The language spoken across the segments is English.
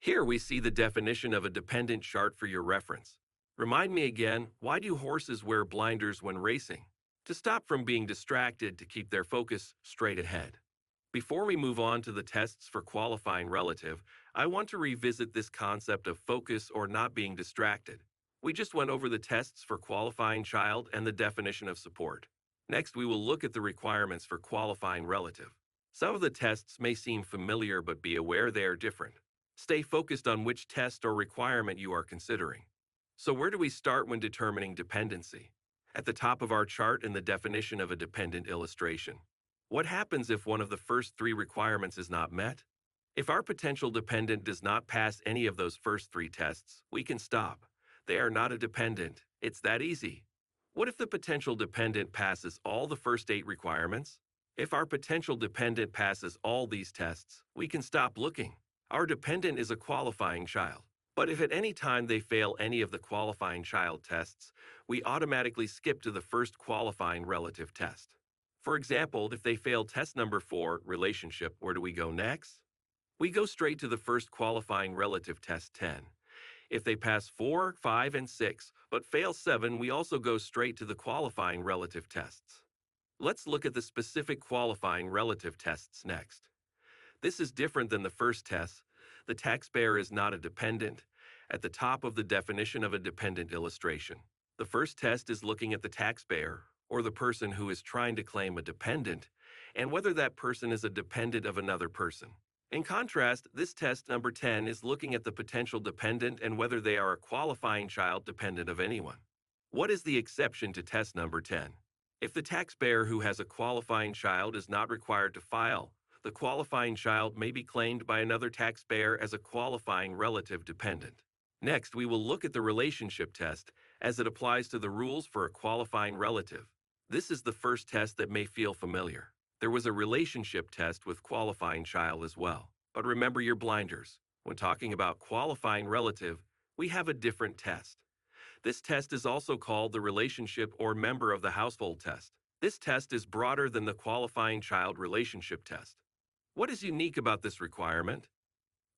Here we see the definition of a dependent chart for your reference. Remind me again, why do horses wear blinders when racing? To stop from being distracted to keep their focus straight ahead. Before we move on to the tests for qualifying relative, I want to revisit this concept of focus or not being distracted. We just went over the tests for qualifying child and the definition of support. Next, we will look at the requirements for qualifying relative. Some of the tests may seem familiar, but be aware they are different. Stay focused on which test or requirement you are considering. So where do we start when determining dependency? At the top of our chart in the definition of a dependent illustration. What happens if one of the first three requirements is not met? If our potential dependent does not pass any of those first three tests, we can stop. They are not a dependent. It's that easy. What if the potential dependent passes all the first 8 requirements? If our potential dependent passes all these tests, we can stop looking. Our dependent is a qualifying child. But if at any time they fail any of the qualifying child tests, we automatically skip to the first qualifying relative test. For example, if they fail test number 4, relationship, where do we go next? We go straight to the first qualifying relative test 10. If they pass 4, 5, and 6, but fail 7, we also go straight to the qualifying relative tests. Let's look at the specific qualifying relative tests next. This is different than the first test. The taxpayer is not a dependent. At the top of the definition of a dependent illustration, the first test is looking at the taxpayer, or the person who is trying to claim a dependent, and whether that person is a dependent of another person. In contrast, this test number 10 is looking at the potential dependent and whether they are a qualifying child dependent of anyone. What is the exception to test number 10? If the taxpayer who has a qualifying child is not required to file, the qualifying child may be claimed by another taxpayer as a qualifying relative dependent. Next, we will look at the relationship test as it applies to the rules for a qualifying relative. This is the first test that may feel familiar. There was a relationship test with qualifying child as well. But remember your blinders. When talking about qualifying relative, we have a different test. This test is also called the relationship or member of the household test. This test is broader than the qualifying child relationship test. What is unique about this requirement?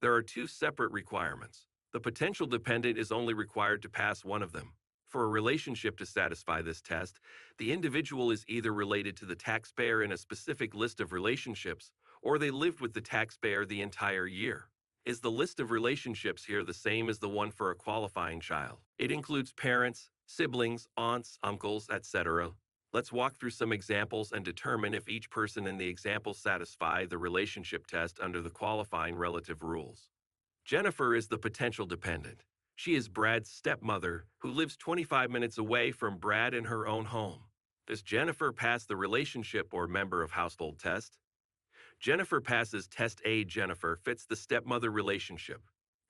There are 2 separate requirements. The potential dependent is only required to pass one of them. For a relationship to satisfy this test, the individual is either related to the taxpayer in a specific list of relationships, or they lived with the taxpayer the entire year. Is the list of relationships here the same as the one for a qualifying child? It includes parents, siblings, aunts, uncles, etc. Let's walk through some examples and determine if each person in the example satisfy the relationship test under the qualifying relative rules. Jennifer is the potential dependent. She is Brad's stepmother who lives 25 minutes away from Brad in her own home. Does Jennifer pass the relationship or member of household test? Jennifer passes test A. Jennifer fits the stepmother relationship.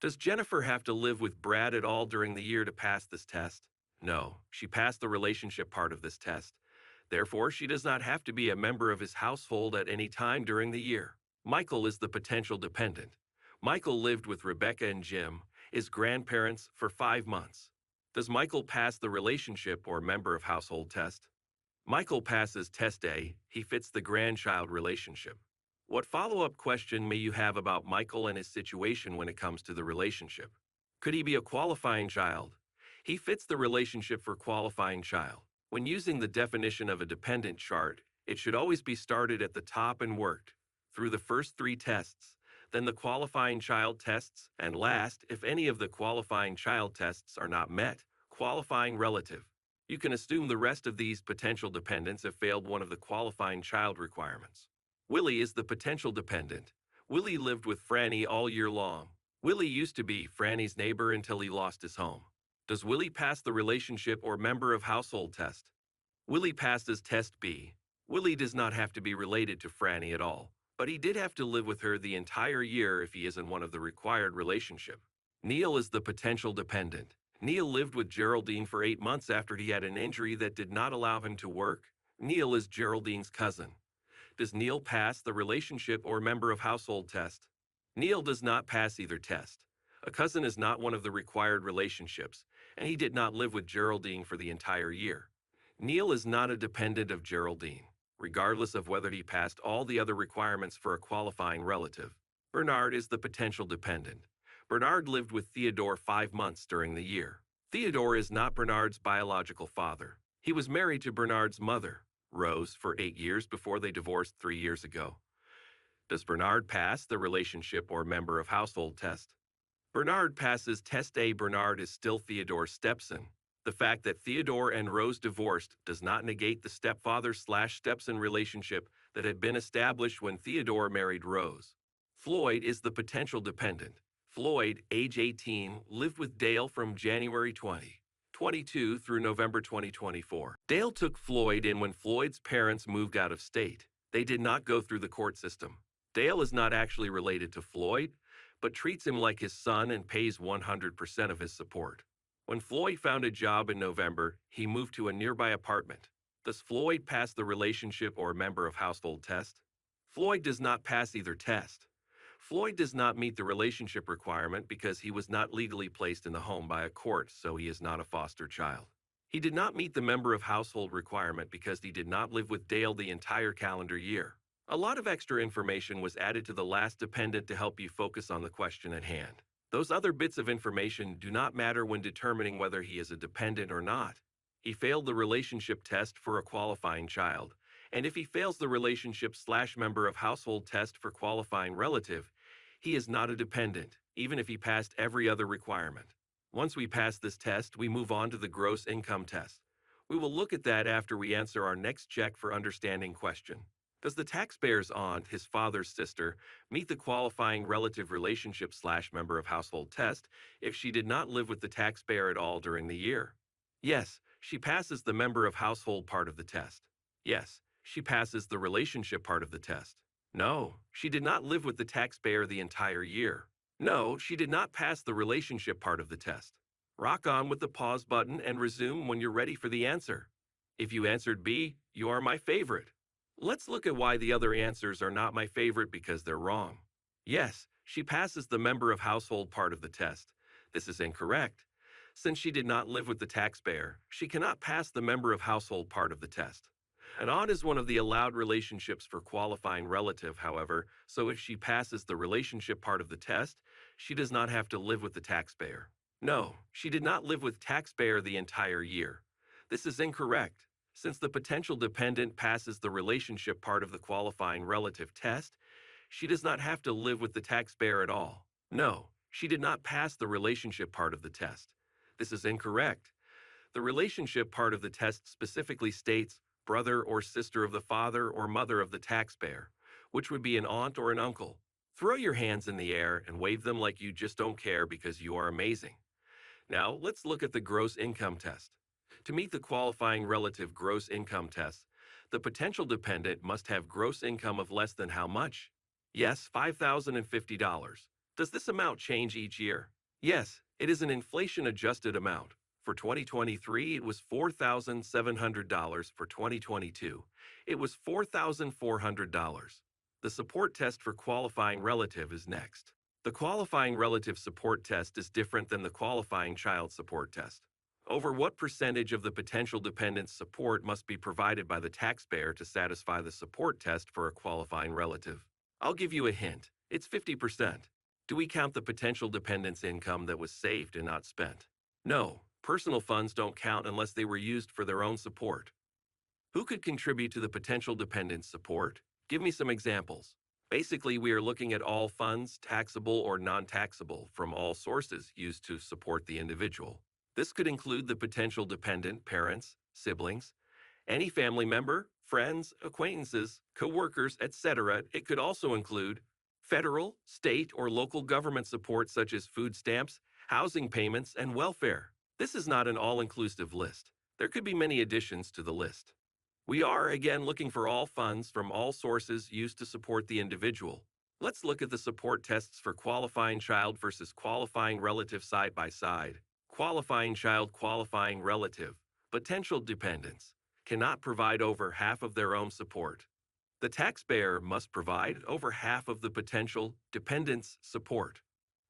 Does Jennifer have to live with Brad at all during the year to pass this test? No, she passed the relationship part of this test. Therefore, she does not have to be a member of his household at any time during the year. Michael is the potential dependent. Michael lived with Rebecca and Jim, his grandparents, for 5 months. Does Michael pass the relationship or member of household test? Michael passes test A. He fits the grandchild relationship. What follow-up question may you have about Michael and his situation when it comes to the relationship? Could he be a qualifying child? He fits the relationship for qualifying child. When using the definition of a dependent chart, it should always be started at the top and worked through the first 3 tests, then the qualifying child tests, and last, if any of the qualifying child tests are not met, qualifying relative. You can assume the rest of these potential dependents have failed one of the qualifying child requirements. Willie is the potential dependent. Willie lived with Franny all year long. Willie used to be Franny's neighbor until he lost his home. Does Willie pass the relationship or member of household test? Willie passes test B. Willie does not have to be related to Franny at all, but he did have to live with her the entire year if he is in one of the required relationship. Neil is the potential dependent. Neil lived with Geraldine for 8 months after he had an injury that did not allow him to work. Neil is Geraldine's cousin. Does Neil pass the relationship or member of household test? Neil does not pass either test. A cousin is not one of the required relationships, and he did not live with Geraldine for the entire year. Neil is not a dependent of Geraldine, regardless of whether he passed all the other requirements for a qualifying relative. Bernard is the potential dependent. Bernard lived with Theodore 5 months during the year. Theodore is not Bernard's biological father. He was married to Bernard's mother, Rose, for 8 years before they divorced 3 years ago. Does Bernard pass the relationship or member of household test? Bernard passes Test A. Bernard is still Theodore's stepson. The fact that Theodore and Rose divorced does not negate the stepfather/stepson relationship that had been established when Theodore married Rose. Floyd is the potential dependent. Floyd, age 18, lived with Dale from January 2022 through November 2024. Dale took Floyd in when Floyd's parents moved out of state. They did not go through the court system. Dale is not actually related to Floyd, but treats him like his son and pays 100% of his support. When Floyd found a job in November, he moved to a nearby apartment. Does Floyd pass the relationship or member of household test? Floyd does not pass either test. Floyd does not meet the relationship requirement because he was not legally placed in the home by a court, so he is not a foster child. He did not meet the member of household requirement because he did not live with Dale the entire calendar year. A lot of extra information was added to the last dependent to help you focus on the question at hand. Those other bits of information do not matter when determining whether he is a dependent or not. He failed the relationship test for a qualifying child, and if he fails the relationship/member of household test for qualifying relative, he is not a dependent, even if he passed every other requirement. Once we pass this test, we move on to the gross income test. We will look at that after we answer our next check for understanding question. Does the taxpayer's aunt, his father's sister, meet the qualifying relative relationship/member of household test if she did not live with the taxpayer at all during the year? Yes, she passes the member of household part of the test. Yes, she passes the relationship part of the test. No, she did not live with the taxpayer the entire year. No, she did not pass the relationship part of the test. Rock on with the pause button and resume when you're ready for the answer. If you answered B, you are my favorite. Let's look at why the other answers are not my favorite because they're wrong. Yes, she passes the member of household part of the test. This is incorrect. Since she did not live with the taxpayer, she cannot pass the member of household part of the test. An aunt is one of the allowed relationships for qualifying relative, however, so if she passes the relationship part of the test, she does not have to live with the taxpayer. No, she did not live with taxpayer the entire year. This is incorrect. Since the potential dependent passes the relationship part of the qualifying relative test, she does not have to live with the taxpayer at all. No, she did not pass the relationship part of the test. This is incorrect. The relationship part of the test specifically states brother or sister of the father or mother of the taxpayer, which would be an aunt or an uncle. Throw your hands in the air and wave them like you just don't care because you are amazing. Now, let's look at the gross income test. To meet the qualifying relative gross income test, the potential dependent must have gross income of less than how much? Yes, $5,050. Does this amount change each year? Yes, it is an inflation-adjusted amount. For 2023, it was $4,700. For 2022, it was $4,400. The support test for qualifying relative is next. The qualifying relative support test is different than the qualifying child support test. Over what percentage of the potential dependent's support must be provided by the taxpayer to satisfy the support test for a qualifying relative? I'll give you a hint. It's 50%. Do we count the potential dependent's income that was saved and not spent? No, personal funds don't count unless they were used for their own support. Who could contribute to the potential dependent's support? Give me some examples. Basically, we are looking at all funds, taxable or non-taxable, from all sources used to support the individual. This could include the potential dependent, parents, siblings, any family member, friends, acquaintances, co-workers, etc. It could also include federal, state, or local government support such as food stamps, housing payments, and welfare. This is not an all-inclusive list. There could be many additions to the list. We are, again, looking for all funds from all sources used to support the individual. Let's look at the support tests for qualifying child versus qualifying relative side by side. Qualifying child, qualifying relative, potential dependents, cannot provide over half of their own support. The taxpayer must provide over half of the potential dependent's support.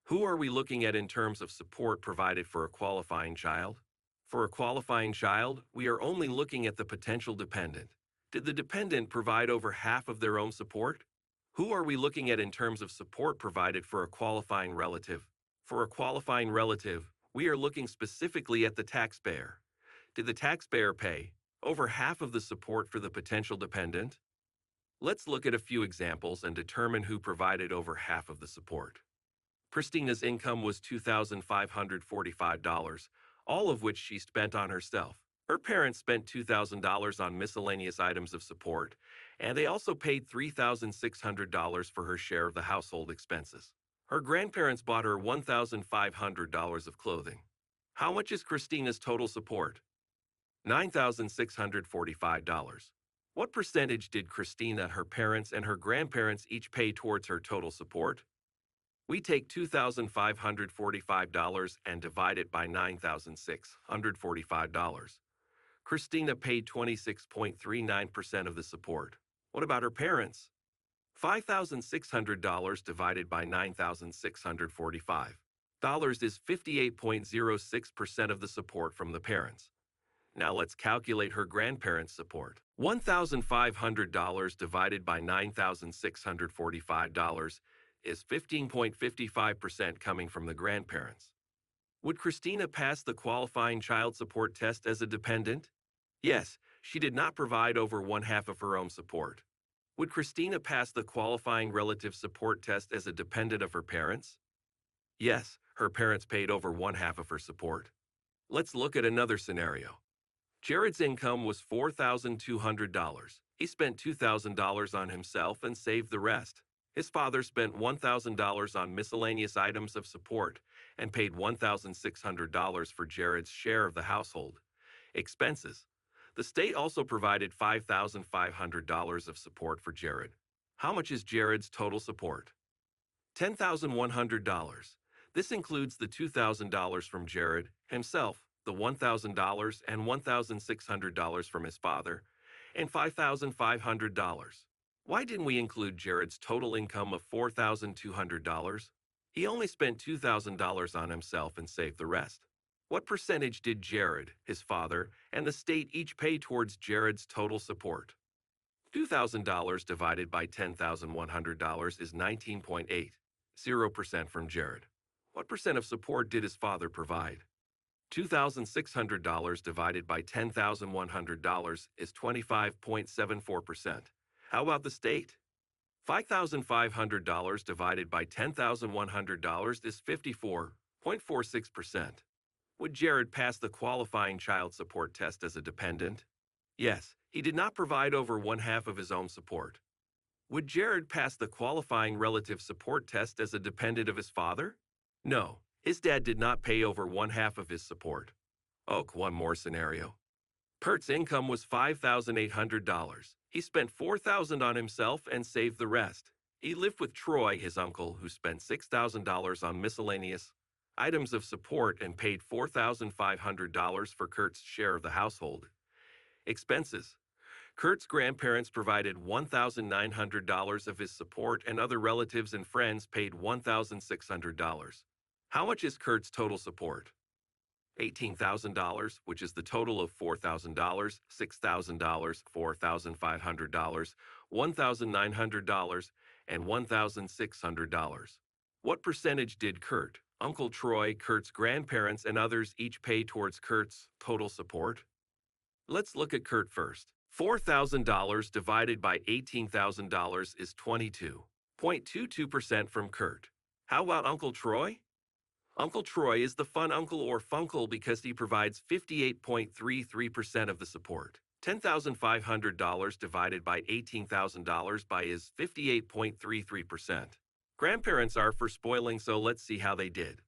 Who are we looking at in terms of support provided for a qualifying child? For a qualifying child, we are only looking at the potential dependent. Did the dependent provide over half of their own support? Who are we looking at in terms of support provided for a qualifying relative? For a qualifying relative, we are looking specifically at the taxpayer. Did the taxpayer pay over half of the support for the potential dependent? Let's look at a few examples and determine who provided over half of the support. Christina's income was $2,545, all of which she spent on herself. Her parents spent $2,000 on miscellaneous items of support, and they also paid $3,600 for her share of the household expenses. Her grandparents bought her $1,500 of clothing. How much is Christina's total support? $9,645. What percentage did Christina, her parents, and her grandparents each pay towards her total support? We take $2,545 and divide it by $9,645. Christina paid 26.39% of the support. What about her parents? $5,600 divided by $9,645 is 58.06% of the support from the parents. Now let's calculate her grandparents' support. $1,500 divided by $9,645 is 15.55% coming from the grandparents. Would Christina pass the qualifying child support test as a dependent? Yes, she did not provide over one half of her own support. Would Christina pass the qualifying relative support test as a dependent of her parents? Yes, her parents paid over one half of her support. Let's look at another scenario. Jared's income was $4,200. He spent $2,000 on himself and saved the rest. His father spent $1,000 on miscellaneous items of support and paid $1,600 for Jared's share of the household expenses. The state also provided $5,500 of support for Jared. How much is Jared's total support? $10,100. This includes the $2,000 from Jared himself, the $1,000 and $1,600 from his father, and $5,500. Why didn't we include Jared's total income of $4,200? He only spent $2,000 on himself and saved the rest. What percentage did Jared, his father, and the state each pay towards Jared's total support? $2,000 divided by $10,100 is 19.8, 0% from Jared. What percent of support did his father provide? $2,600 divided by $10,100 is 25.74%. How about the state? $5,500 divided by $10,100 is 54.46%. Would Jared pass the qualifying child support test as a dependent? Yes, he did not provide over one half of his own support. Would Jared pass the qualifying relative support test as a dependent of his father? No, his dad did not pay over one half of his support. Oh, one more scenario. Kurt's income was $5,800. He spent $4,000 on himself and saved the rest. He lived with Troy, his uncle, who spent $6,000 on miscellaneous items of support and paid $4,500 for Kurt's share of the household expenses. Kurt's grandparents provided $1,900 of his support, and other relatives and friends paid $1,600. How much is Kurt's total support? $18,000, which is the total of $4,000, $6,000, $4,500, $1,900, and $1,600. What percentage did Kurt, Uncle Troy, Kurt's grandparents, and others each pay towards Kurt's total support? Let's look at Kurt first. $4,000 divided by $18,000 is 22.22% from Kurt. How about Uncle Troy? Uncle Troy is the fun uncle or funkle because he provides 58.33% of the support. $10,500 divided by $18,000 by is 58.33%. Grandparents are for spoiling, so let's see how they did.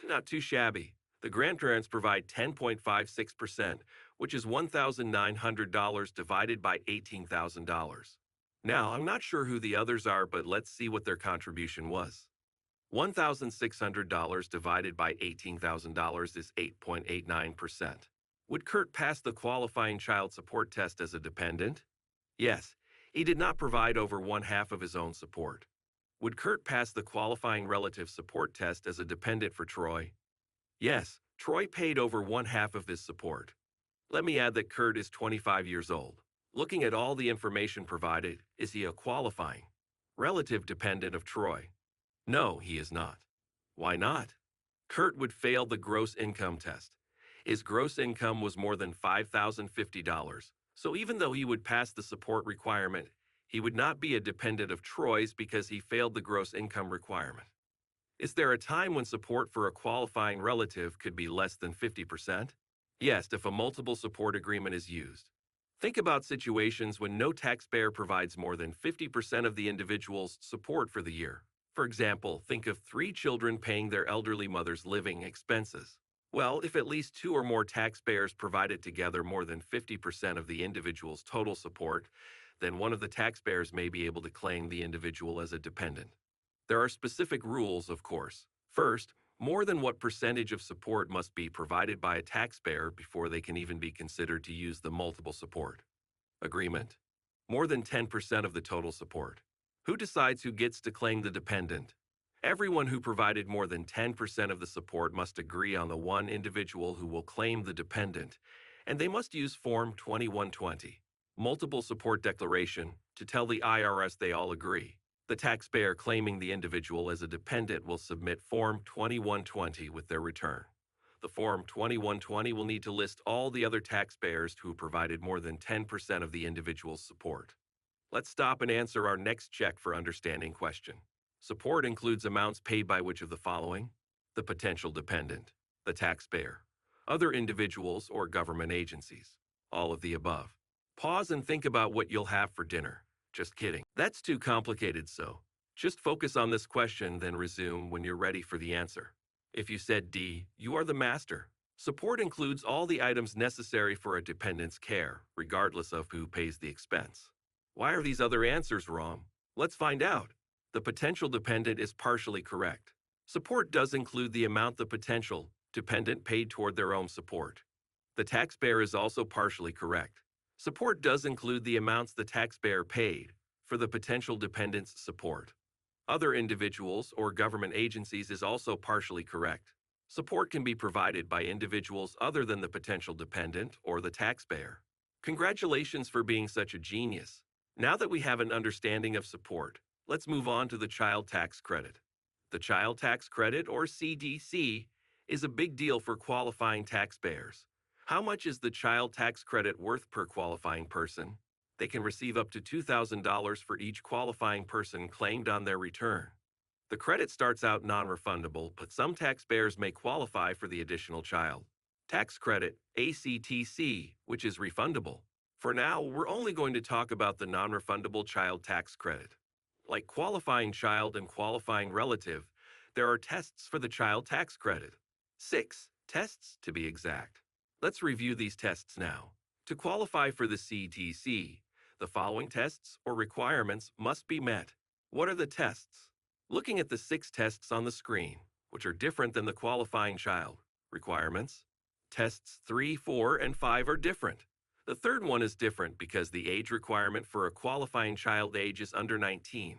Not too shabby. The grandparents provide 10.56%, which is $1,900 divided by $18,000. Now, I'm not sure who the others are, but let's see what their contribution was. $1,600 divided by $18,000 is 8.89%. Would Kurt pass the qualifying child support test as a dependent? Yes, he did not provide over one half of his own support. Would Kurt pass the qualifying relative support test as a dependent for Troy? Yes, Troy paid over one half of his support. Let me add that Kurt is 25 years old. Looking at all the information provided, is he a qualifying relative dependent of Troy? No, he is not. Why not? Kurt would fail the gross income test. His gross income was more than $5,050, so even though he would pass the support requirement, he would not be a dependent of Troy's because he failed the gross income requirement. Is there a time when support for a qualifying relative could be less than 50%? Yes, if a multiple support agreement is used. Think about situations when no taxpayer provides more than 50% of the individual's support for the year. For example, think of 3 children paying their elderly mother's living expenses. Well, if at least 2 or more taxpayers provided together more than 50% of the individual's total support, then one of the taxpayers may be able to claim the individual as a dependent. There are specific rules, of course. First, more than what percentage of support must be provided by a taxpayer before they can even be considered to use the multiple support agreement. More than 10% of the total support. Who decides who gets to claim the dependent? Everyone who provided more than 10% of the support must agree on the one individual who will claim the dependent, and they must use Form 2120, Multiple Support Declaration, to tell the IRS they all agree. The taxpayer claiming the individual as a dependent will submit Form 2120 with their return. The Form 2120 will need to list all the other taxpayers who provided more than 10% of the individual's support. Let's stop and answer our next check for understanding question. Support includes amounts paid by which of the following? The potential dependent, the taxpayer, other individuals or government agencies, all of the above. Pause and think about what you'll have for dinner. Just kidding. That's too complicated, so just focus on this question, then resume when you're ready for the answer. If you said D, you are the master. Support includes all the items necessary for a dependent's care, regardless of who pays the expense. Why are these other answers wrong? Let's find out. The potential dependent is partially correct. Support does include the amount the potential dependent paid toward their own support. The taxpayer is also partially correct. Support does include the amounts the taxpayer paid for the potential dependent's support. Other individuals or government agencies is also partially correct. Support can be provided by individuals other than the potential dependent or the taxpayer. Congratulations for being such a genius. Now that we have an understanding of support, let's move on to the child tax credit. The child tax credit, or CDC, is a big deal for qualifying taxpayers. How much is the child tax credit worth per qualifying person? They can receive up to $2,000 for each qualifying person claimed on their return. The credit starts out non-refundable, but some taxpayers may qualify for the additional child tax credit, ACTC, which is refundable. For now, we're only going to talk about the non-refundable child tax credit. Like qualifying child and qualifying relative, there are tests for the child tax credit. 6 tests to be exact. Let's review these tests now. To qualify for the CTC, the following tests or requirements must be met. What are the tests? Looking at the 6 tests on the screen, which are different than the qualifying child requirements, tests 3, 4, and 5 are different. The third one is different because the age requirement for a qualifying child age is under 19,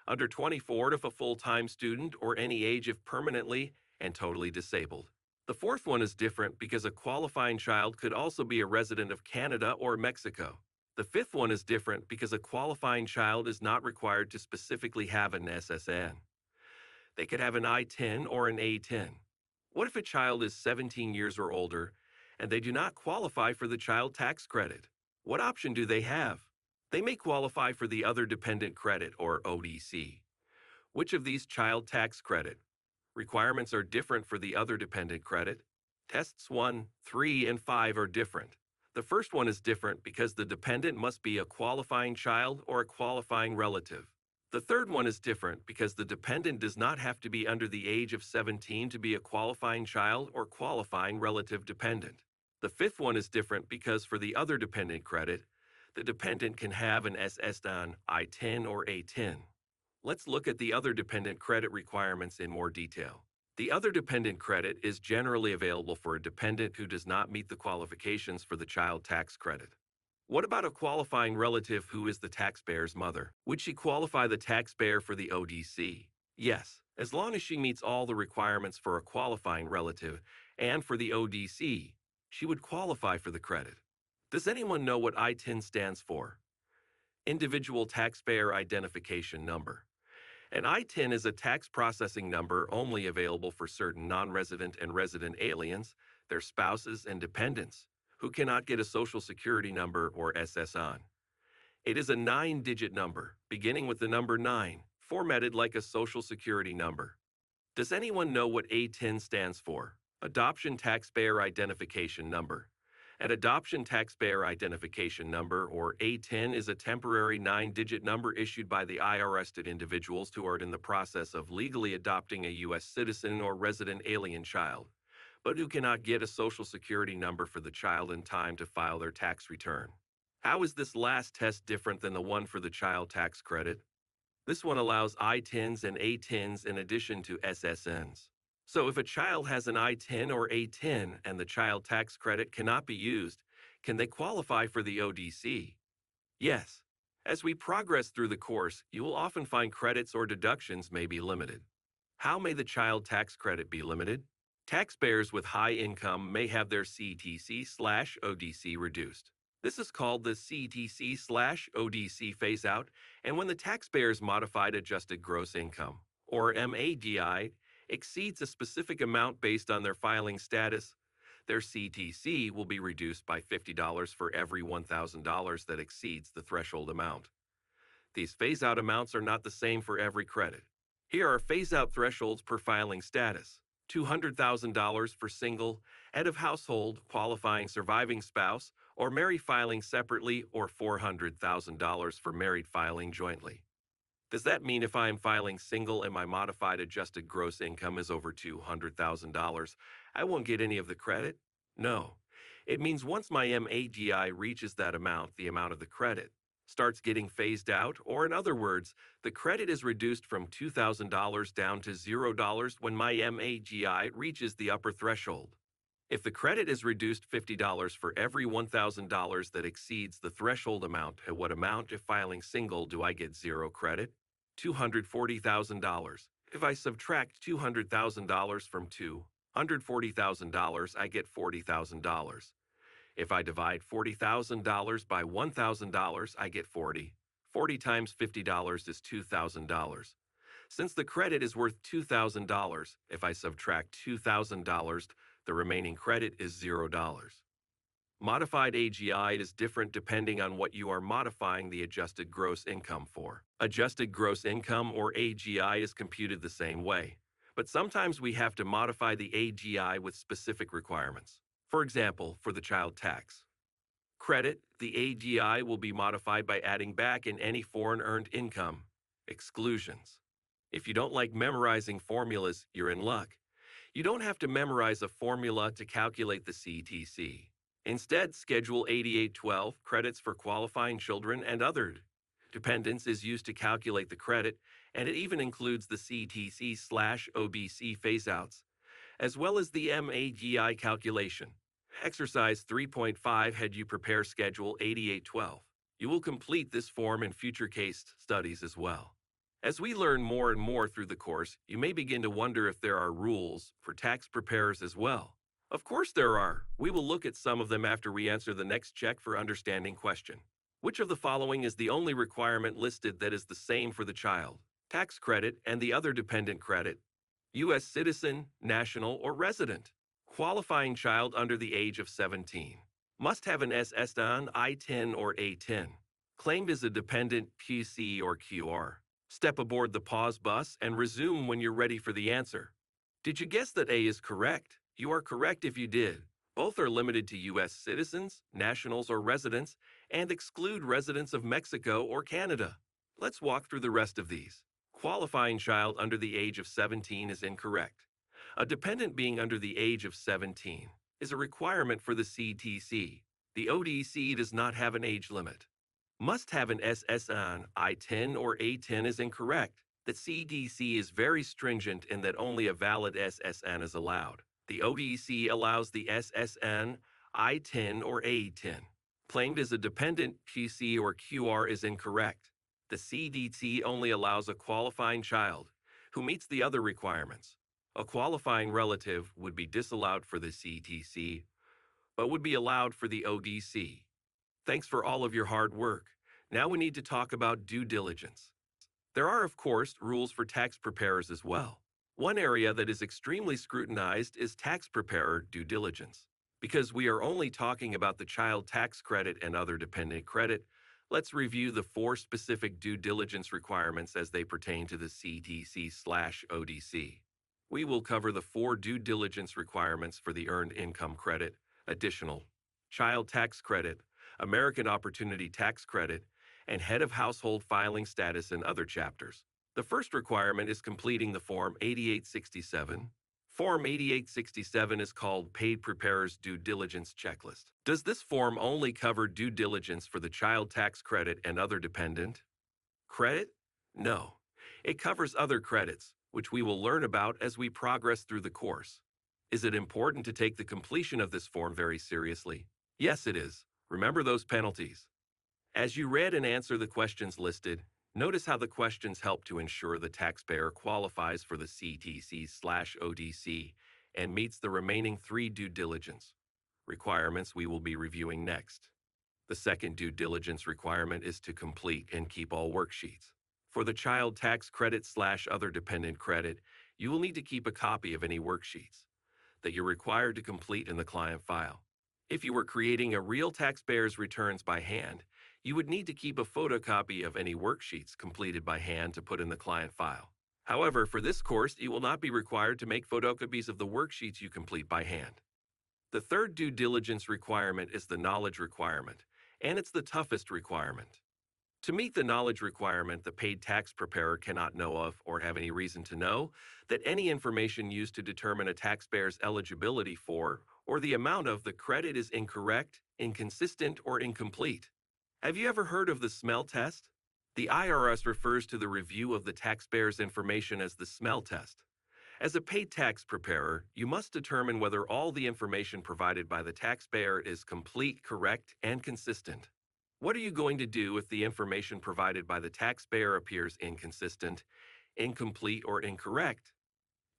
under 24 if a full-time student, or any age if permanently and totally disabled. The fourth one is different because a qualifying child could also be a resident of Canada or Mexico. The fifth one is different because a qualifying child is not required to specifically have an SSN. They could have an I-10 or an A-10. What if a child is 17 years or older and they do not qualify for the child tax credit? What option do they have? They may qualify for the Other Dependent Credit, or ODC. Which of these child tax credit requirements are different for the Other Dependent Credit? Tests 1, 3, and 5 are different. The first one is different because the dependent must be a qualifying child or a qualifying relative. The third one is different because the dependent does not have to be under the age of 17 to be a qualifying child or qualifying relative dependent. The fifth one is different because for the Other Dependent Credit, the dependent can have an SSN, I-10, or A-10. Let's look at the Other Dependent Credit requirements in more detail. The Other Dependent Credit is generally available for a dependent who does not meet the qualifications for the child tax credit. What about a qualifying relative who is the taxpayer's mother? Would she qualify the taxpayer for the ODC? Yes, as long as she meets all the requirements for a qualifying relative and for the ODC, she would qualify for the credit. Does anyone know what I-10 stands for? Individual Taxpayer Identification Number. An I-10 is a tax processing number only available for certain non-resident and resident aliens, their spouses, and dependents who cannot get a Social Security number or SSN. It is a 9-digit number, beginning with the number 9, formatted like a Social Security number. Does anyone know what A10 stands for? Adoption Taxpayer Identification Number. An Adoption Taxpayer Identification Number, or A10, is a temporary 9-digit number issued by the IRS to individuals who are in the process of legally adopting a U.S. citizen or resident alien child, but who cannot get a Social Security number for the child in time to file their tax return. How is this last test different than the one for the child tax credit? This one allows I-10s and A-10s in addition to SSNs. So if a child has an I-10 or A-10 and the child tax credit cannot be used, can they qualify for the ODC? Yes. As we progress through the course, you will often find credits or deductions may be limited. How may the child tax credit be limited? Taxpayers with high income may have their CTC/ODC reduced. This is called the CTC/ODC phase-out, and when the taxpayer's modified adjusted gross income, or MAGI, exceeds a specific amount based on their filing status, their CTC will be reduced by $50 for every $1,000 that exceeds the threshold amount. These phase-out amounts are not the same for every credit. Here are phase-out thresholds per filing status. $200,000 for single, head of household, qualifying surviving spouse, or married filing separately, or $400,000 for married filing jointly. Does that mean if I am filing single and my modified adjusted gross income is over $200,000, I won't get any of the credit? No. It means once my MAGI reaches that amount, the amount of the credit starts getting phased out, or in other words, the credit is reduced from $2,000 down to $0 when my MAGI reaches the upper threshold. If the credit is reduced $50 for every $1,000 that exceeds the threshold amount, at what amount if filing single do I get zero credit? $240,000. If I subtract $200,000 from $240,000, I get $40,000. If I divide $40,000 by $1,000, I get 40. 40 times $50 is $2,000. Since the credit is worth $2,000, if I subtract $2,000, the remaining credit is $0. Modified AGI is different depending on what you are modifying the adjusted gross income for. Adjusted gross income, or AGI, is computed the same way, but sometimes we have to modify the AGI with specific requirements. For example, for the child tax credit, the AGI will be modified by adding back in any foreign earned income exclusions. If you don't like memorizing formulas, you're in luck. You don't have to memorize a formula to calculate the CTC. Instead, Schedule 8812, credits for qualifying children and other dependents, is used to calculate the credit, and it even includes the CTC/OBC phaseouts, as well as the MAGI calculation. Exercise 3.5 had you prepare Schedule 8812. You will complete this form in future case studies as well. As we learn more and more through the course, you may begin to wonder if there are rules for tax preparers as well. Of course there are. We will look at some of them after we answer the next check for understanding question. Which of the following is the only requirement listed that is the same for the child? Tax credit and the other dependent credit. U.S. citizen, national, or resident. Qualifying child under the age of 17. Must have an SSN, I-10, or A-10. Claimed as a dependent, PC or QR. Step aboard the pause bus and resume when you're ready for the answer. Did you guess that A is correct? You are correct if you did. Both are limited to U.S. citizens, nationals, or residents, and exclude residents of Mexico or Canada. Let's walk through the rest of these. Qualifying child under the age of 17 is incorrect. A dependent being under the age of 17 is a requirement for the CTC. The ODC does not have an age limit. Must have an SSN, I-10, or A-10 is incorrect. The CTC is very stringent in that only a valid SSN is allowed. The ODC allows the SSN, I-10, or A-10. Claimed as a dependent, PC or QR is incorrect. The CTC only allows a qualifying child who meets the other requirements. A qualifying relative would be disallowed for the CTC, but would be allowed for the ODC. Thanks for all of your hard work. Now we need to talk about due diligence. There are, of course, rules for tax preparers as well. One area that is extremely scrutinized is tax preparer due diligence. Because we are only talking about the child tax credit and other dependent credit, let's review the four specific due diligence requirements as they pertain to the CTC/ODC. We will cover the four due diligence requirements for the Earned Income Credit, Additional, Child Tax Credit, American Opportunity Tax Credit, and Head of Household Filing Status in other chapters. The first requirement is completing the Form 8867. Form 8867 is called Paid Preparers Due Diligence Checklist. Does this form only cover due diligence for the child tax credit and other dependent credit? No. It covers other credits, which we will learn about as we progress through the course. Is it important to take the completion of this form very seriously? Yes, it is. Remember those penalties. As you read and answer the questions listed, notice how the questions help to ensure the taxpayer qualifies for the CTC/ODC and meets the remaining three due diligence requirements we will be reviewing next. The second due diligence requirement is to complete and keep all worksheets. For the child tax credit/other dependent credit, you will need to keep a copy of any worksheets that you're required to complete in the client file. If you were creating a real taxpayer's returns by hand, you would need to keep a photocopy of any worksheets completed by hand to put in the client file. However, for this course, you will not be required to make photocopies of the worksheets you complete by hand. The third due diligence requirement is the knowledge requirement, and it's the toughest requirement. To meet the knowledge requirement, the paid tax preparer cannot know of or have any reason to know that any information used to determine a taxpayer's eligibility for or the amount of the credit is incorrect, inconsistent, or incomplete. Have you ever heard of the smell test? The IRS refers to the review of the taxpayer's information as the smell test. As a paid tax preparer, you must determine whether all the information provided by the taxpayer is complete, correct, and consistent. What are you going to do if the information provided by the taxpayer appears inconsistent, incomplete, or incorrect?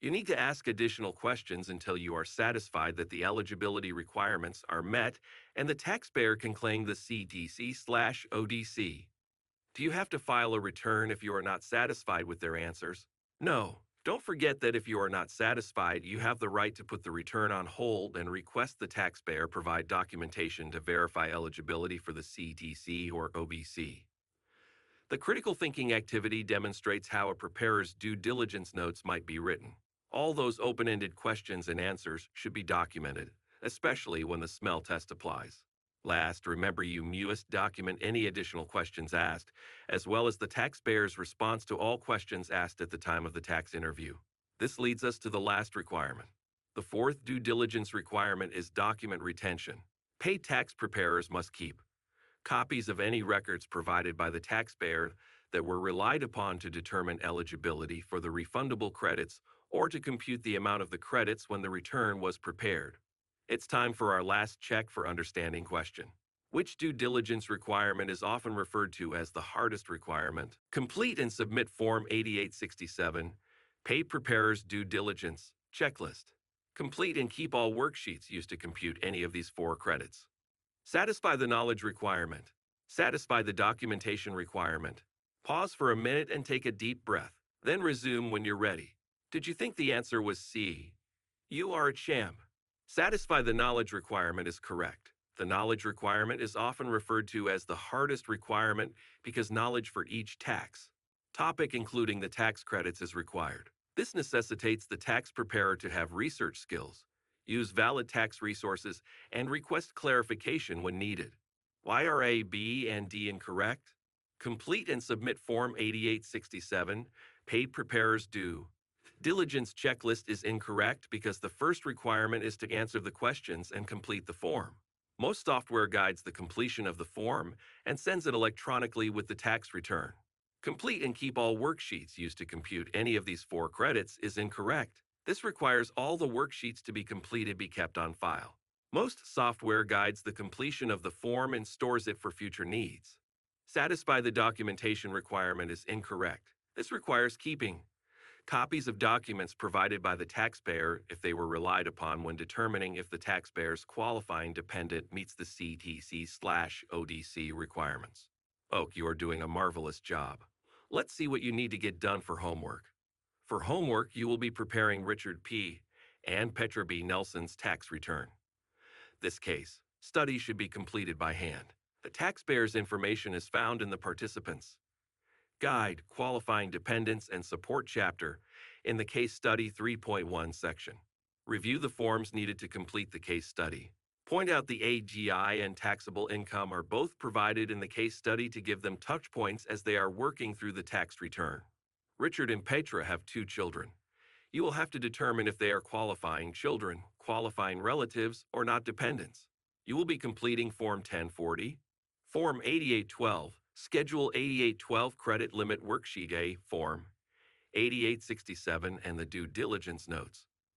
You need to ask additional questions until you are satisfied that the eligibility requirements are met and the taxpayer can claim the CTC/ODC. Do you have to file a return if you are not satisfied with their answers? No. Don't forget that if you are not satisfied, you have the right to put the return on hold and request the taxpayer provide documentation to verify eligibility for the CTC or OBC. The critical thinking activity demonstrates how a preparer's due diligence notes might be written. All those open-ended questions and answers should be documented, especially when the smell test applies. Last, remember you must document any additional questions asked, as well as the taxpayer's response to all questions asked at the time of the tax interview. This leads us to the last requirement. The fourth due diligence requirement is document retention. Paid tax preparers must keep copies of any records provided by the taxpayer that were relied upon to determine eligibility for the refundable credits or to compute the amount of the credits when the return was prepared. It's time for our last check for understanding question. Which due diligence requirement is often referred to as the hardest requirement? Complete and submit Form 8867, Paid Preparers Due Diligence Checklist. Complete and keep all worksheets used to compute any of these four credits. Satisfy the knowledge requirement. Satisfy the documentation requirement. Pause for a minute and take a deep breath. Then resume when you're ready. Did you think the answer was C? You are a champ. Satisfy the knowledge requirement is correct. The knowledge requirement is often referred to as the hardest requirement because knowledge for each tax topic, including the tax credits, is required. This necessitates the tax preparer to have research skills, use valid tax resources, and request clarification when needed. Why are A, B, and D incorrect? Complete and submit Form 8867, Paid Preparers Due Diligence Checklist is incorrect because the first requirement is to answer the questions and complete the form. Most software guides the completion of the form and sends it electronically with the tax return. Complete and keep all worksheets used to compute any of these four credits is incorrect. This requires all the worksheets to be completed be kept on file. Most software guides the completion of the form and stores it for future needs. Satisfy the documentation requirement is incorrect. This requires keeping copies of documents provided by the taxpayer if they were relied upon when determining if the taxpayer's qualifying dependent meets the CTC/ODC requirements. Oak, you are doing a marvelous job. Let's see what you need to get done for homework. For homework, you will be preparing Richard P. and Petra B. Nelson's tax return. This case, study should be completed by hand. The taxpayer's information is found in the participants' guide, qualifying dependents and support chapter in the case study 3.1 section. Review the forms needed to complete the case study. Point out the AGI and taxable income are both provided in the case study to give them touch points as they are working through the tax return. Richard and Petra have 2 children. You will have to determine if they are qualifying children, qualifying relatives, or not dependents. You will be completing Form 1040, Form 8812, Schedule 8812 Credit Limit Worksheet A, Form 8867, and the Due Diligence Notes.